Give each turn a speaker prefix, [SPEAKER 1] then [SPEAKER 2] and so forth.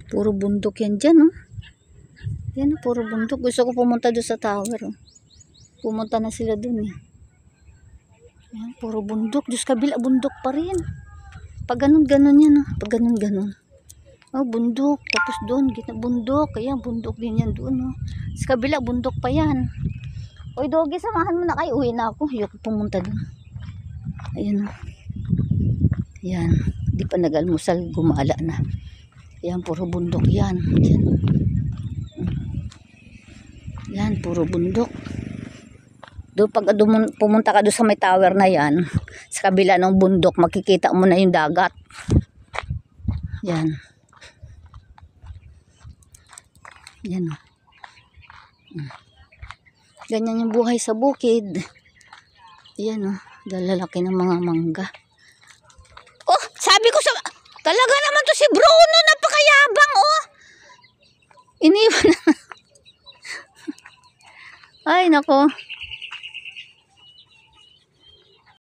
[SPEAKER 1] Puro bundok yan dyan, oh. Yan, puro bundok. Gusto ko pumunta doon sa tower, oh. Pumunta na sila doon, eh. Yan, puro bundok. Diyos, kabila, bundok pa rin. Pag ganun-ganun yan, oh. Pag ganun-ganun. Oh, bundok. Tapos doon, gitna bundok. Kaya bundok din yan doon, oh. Sa kabila, bundok pa yan. Oy, Doggy, samahan mo na kayo. Uwi na ako. Ayoko pumunta doon. Ayan, oh. Yan. Di pa nag-almusal. Gumala na. Yan, puro bundok yan. Yan. Yan, puro bundok. Doon, pag pumunta ka doon sa may tower na yan, sa kabila ng bundok, makikita mo na yung dagat. Yan. Yan. Ganyan yung buhay sa bukid. Yan, oh. Dalalaki ng mga mangga. Oh, sabi ko sa... Talaga naman to si Bruno, napakayabang, oh. Iniwan na. Ay, nako.